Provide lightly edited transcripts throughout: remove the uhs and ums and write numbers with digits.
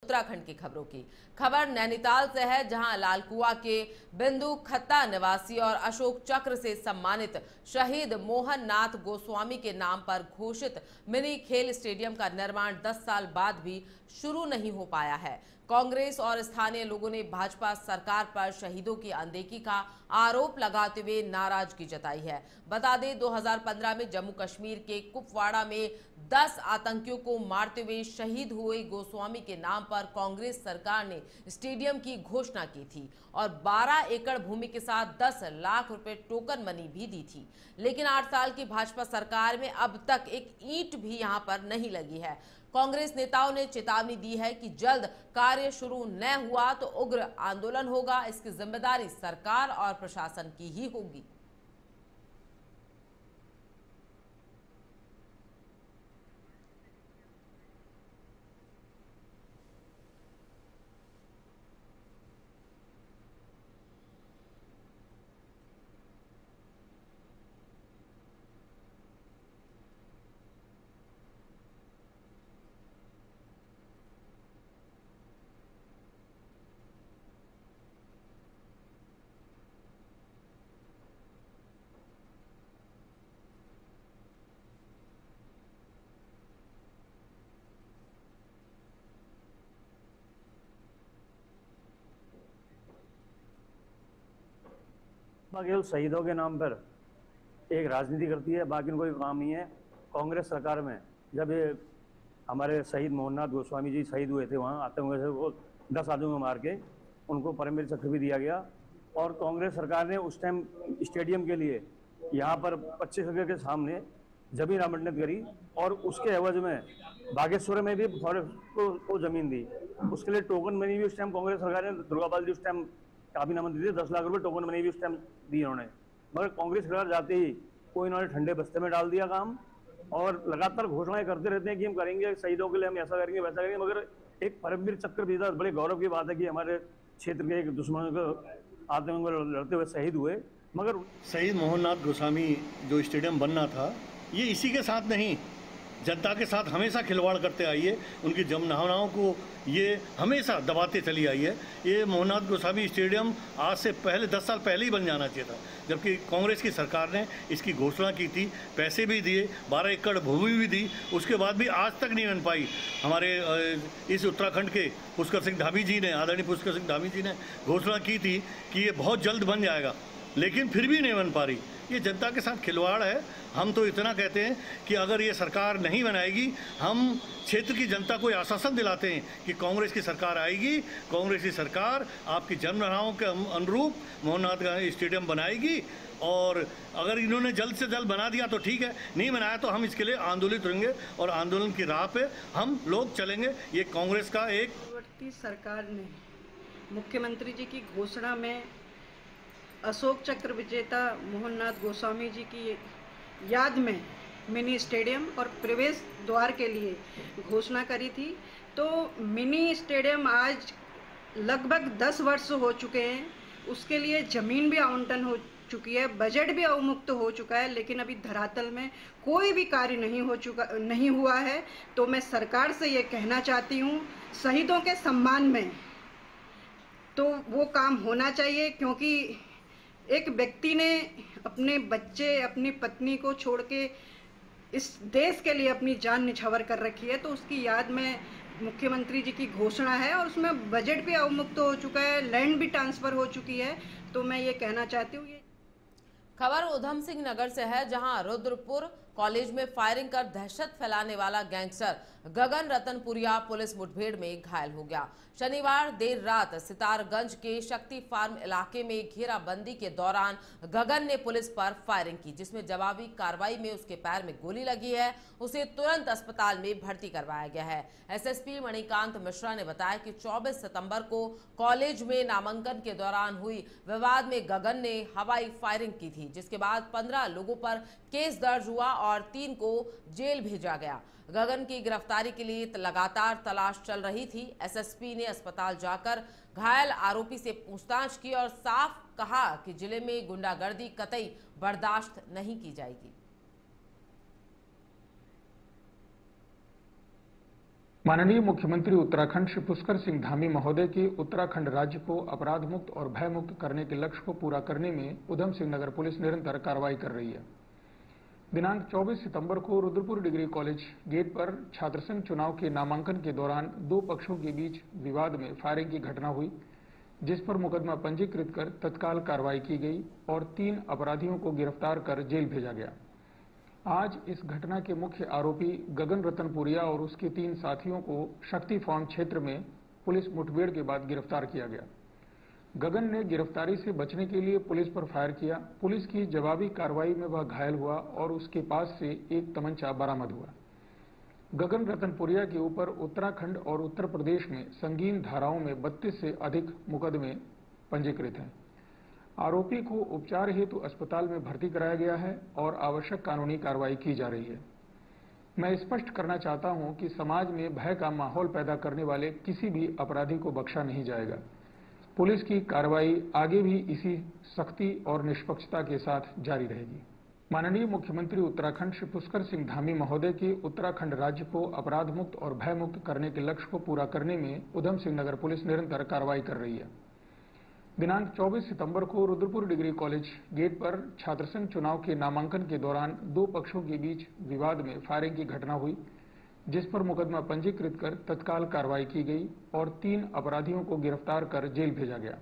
उत्तराखंड की खबरों की। खबर नैनीताल से है, जहां लालकुआ के बिंदु खत्ता निवासी और अशोक चक्र से सम्मानित शहीद मोहन नाथ गोस्वामी के नाम पर घोषित मिनी खेल स्टेडियम का निर्माण 10 साल बाद भी शुरू नहीं हो पाया है। कांग्रेस और स्थानीय लोगों ने भाजपा सरकार पर शहीदों की अनदेखी का आरोप लगाते हुए नाराजगी जताई है। बता दें, 2015 में जम्मू कश्मीर के कुपवाड़ा में 10 आतंकियों को मारते हुए शहीद हुए गोस्वामी के नाम पर कांग्रेस सरकार ने स्टेडियम की घोषणा की थी और 12 एकड़ भूमि के साथ 10 लाख रुपए टोकन मनी भी दी थी। लेकिन 8 साल की भाजपा सरकार में अब तक एक ईंट भी यहां पर नहीं लगी है। कांग्रेस नेताओं ने चेतावनी दी है कि जल्द कार्य शुरू न हुआ तो उग्र आंदोलन होगा। इसकी जिम्मेदारी सरकार और प्रशासन की ही होगी। केवल शहीदों के नाम पर एक राजनीति करती है, बाकी कोई काम नहीं है। कांग्रेस सरकार में जब ये हमारे शहीद मोहननाथ गोस्वामी जी शहीद हुए थे, वहाँ आतंकवादी से वो 10 आदमियों को मार के उनको परमवीर चक्र भी दिया गया। और कांग्रेस सरकार ने उस टाइम स्टेडियम के लिए यहाँ पर 25 एकड़ के सामने जमीन आवंटित करी और उसके एवज में बागेश्वर में भी फॉरेस्ट को जमीन दी। उसके लिए टोकन मनी भी उस टाइम कांग्रेस सरकार ने, दुर्गापाल जी उस टाइम काबिना मंत्री थे, 10 लाख रुपए टोकन मनी भी उस टाइम दी उन्होंने। मगर कांग्रेस सरकार जाते ही कोई इन्होंने ठंडे बस्ते में डाल दिया काम और लगातार घोषणाएं करते रहते हैं कि हम करेंगे शहीदों के लिए, हम ऐसा करेंगे वैसा करेंगे। मगर एक परमवीर चक्र भी था। बड़े गौरव की बात है कि हमारे क्षेत्र के एक दुश्मनों को आतंक में लड़ते हुए शहीद हुए। मगर शहीद मोहननाथ गोस्वामी जो स्टेडियम बनना था, ये इसी के साथ नहीं, जनता के साथ हमेशा खिलवाड़ करते आई है। उनकी जमनावनाओं को ये हमेशा दबाते चली आई है। ये मोहननाथ गोस्वामी स्टेडियम आज से पहले 10 साल पहले ही बन जाना चाहिए था, जबकि कांग्रेस की सरकार ने इसकी घोषणा की थी, पैसे भी दिए, 12 एकड़ भूमि भी दी, उसके बाद भी आज तक नहीं बन पाई। हमारे इस उत्तराखंड के पुष्कर सिंह धामी जी ने, आदरणीय पुष्कर सिंह धामी जी ने घोषणा की थी कि ये बहुत जल्द बन जाएगा, लेकिन फिर भी नहीं बन पा रही। ये जनता के साथ खिलवाड़ है। हम तो इतना कहते हैं कि अगर ये सरकार नहीं बनाएगी, हम क्षेत्र की जनता को आश्वासन दिलाते हैं कि कांग्रेस की सरकार आएगी, कांग्रेस की सरकार आपकी जनगणनाओं के अनुरूप मोहननाथ स्टेडियम बनाएगी। और अगर इन्होंने जल्द से जल्द बना दिया तो ठीक है, नहीं बनाया तो हम इसके लिए आंदोलित रहेंगे और आंदोलन की राह पे हम लोग चलेंगे। ये कांग्रेस का एक पूर्ववर्ती सरकार ने मुख्यमंत्री जी की घोषणा में अशोक चक्र विजेता मोहननाथ गोस्वामी जी की याद में मिनी स्टेडियम और प्रवेश द्वार के लिए घोषणा करी थी। तो मिनी स्टेडियम आज लगभग 10 वर्ष हो चुके हैं, उसके लिए ज़मीन भी आवंटन हो चुकी है, बजट भी अवमुक्त हो चुका है, लेकिन अभी धरातल में कोई भी कार्य नहीं हुआ है। तो मैं सरकार से ये कहना चाहती हूँ, शहीदों के सम्मान में तो वो काम होना चाहिए, क्योंकि एक व्यक्ति ने अपने बच्चे, अपनी पत्नी को छोड़ के इस देश के लिए अपनी जान निछावर कर रखी है। तो उसकी याद में मुख्यमंत्री जी की घोषणा है और उसमें बजट भी अवमुक्त हो चुका है, लैंड भी ट्रांसफर हो चुकी है। तो मैं ये कहना चाहती हूँ। ये खबर उधम सिंह नगर से है, जहां रुद्रपुर कॉलेज में फायरिंग कर दहशत फैलाने वाला गैंगस्टर गगन रतनपुरिया पुलिस मुठभेड़ में घायल हो गया। शनिवार देर रात सितारगंज के शक्ति फार्म इलाके में घेराबंदी के दौरान गगन ने पुलिस पर फायरिंग की, जिसमें जवाबी कार्रवाई में उसके पैर में गोली लगी है। उसे तुरंत अस्पताल में भर्ती करवाया गया है। एसएसपी मणिकांत मिश्रा ने बताया कि 24 सितंबर को कॉलेज में नामांकन के दौरान हुई विवाद में गगन ने हवाई फायरिंग की थी, जिसके बाद 15 लोगों पर केस दर्ज हुआ और 3 को जेल भेजा गया। गगन की गिरफ्तारी के लिए लगातार तलाश चल रही थी। एसएसपी ने अस्पताल जाकर घायल आरोपी से पूछताछ की और साफ कहा कि जिले में गुंडागर्दी कतई बर्दाश्त नहीं की जाएगी। माननीय मुख्यमंत्री उत्तराखंड श्री पुष्कर सिंह धामी महोदय की उत्तराखंड राज्य को अपराध मुक्त और भय मुक्त करने के लक्ष्य को पूरा करने में उधम सिंह नगर पुलिस निरंतर कार्रवाई कर रही है। दिनांक 24 सितंबर को रुद्रपुर डिग्री कॉलेज गेट पर छात्र संघ चुनाव के नामांकन के दौरान दो पक्षों के बीच विवाद में फायरिंग की घटना हुई, जिस पर मुकदमा पंजीकृत कर तत्काल कार्रवाई की गई और 3 अपराधियों को गिरफ्तार कर जेल भेजा गया। आज इस घटना के मुख्य आरोपी गगन रतनपुरिया और उसके 3 साथियों को शक्ति फार्म क्षेत्र में पुलिस मुठभेड़ के बाद गिरफ्तार किया गया। गगन ने गिरफ्तारी से बचने के लिए पुलिस पर फायर किया। पुलिस की जवाबी कार्रवाई में वह घायल हुआ और उसके पास से एक तमंचा बरामद हुआ। गगन रतनपुरिया के ऊपर उत्तराखंड और उत्तर प्रदेश में संगीन धाराओं में 32 से अधिक मुकदमे पंजीकृत हैं। आरोपी को उपचार हेतु अस्पताल में भर्ती कराया गया है और आवश्यक कानूनी कार्रवाई की जा रही है। मैं स्पष्ट करना चाहता हूं कि समाज में भय का माहौल पैदा करने वाले किसी भी अपराधी को बख्शा नहीं जाएगा। पुलिस की कार्रवाई आगे भी इसी सख्ती और निष्पक्षता के साथ जारी रहेगी। माननीय मुख्यमंत्री उत्तराखंड श्री पुष्कर सिंह धामी महोदय की उत्तराखंड राज्य को अपराध मुक्त और भय मुक्त करने के लक्ष्य को पूरा करने में उधम सिंह नगर पुलिस निरंतर कार्रवाई कर रही है। दिनांक 24 सितंबर को रुद्रपुर डिग्री कॉलेज गेट पर छात्र संघ चुनाव के नामांकन के दौरान 2 पक्षों के बीच विवाद में फायरिंग की घटना हुई, जिस पर मुकदमा पंजीकृत कर तत्काल कार्रवाई की गई और 3 अपराधियों को गिरफ्तार कर जेल भेजा गया।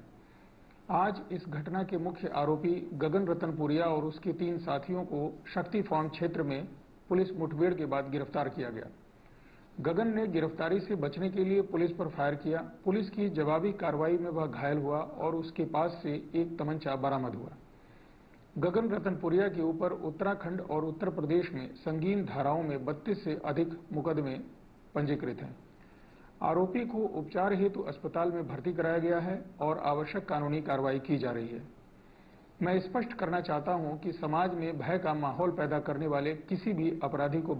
आज इस घटना के मुख्य आरोपी गगन रतनपुरिया और उसके 3 साथियों को शक्ति फार्म क्षेत्र में पुलिस मुठभेड़ के बाद गिरफ्तार किया गया। गगन ने गिरफ्तारी से बचने के लिए पुलिस पर फायर किया। पुलिस की जवाबी कार्रवाई में वह घायल हुआ और उसके पास से एक तमंचा बरामद हुआ। गगन रतनपुरिया के ऊपर उत्तराखंड और उत्तर प्रदेश में संगीन धाराओं में 32 से अधिक मुकदमे पंजीकृत हैं। आरोपी को उपचार हेतु अस्पताल में भर्ती कराया गया है और आवश्यक कानूनी कार्रवाई की जा रही है। मैं स्पष्ट करना चाहता हूं कि समाज में भय का माहौल पैदा करने वाले किसी भी अपराधी को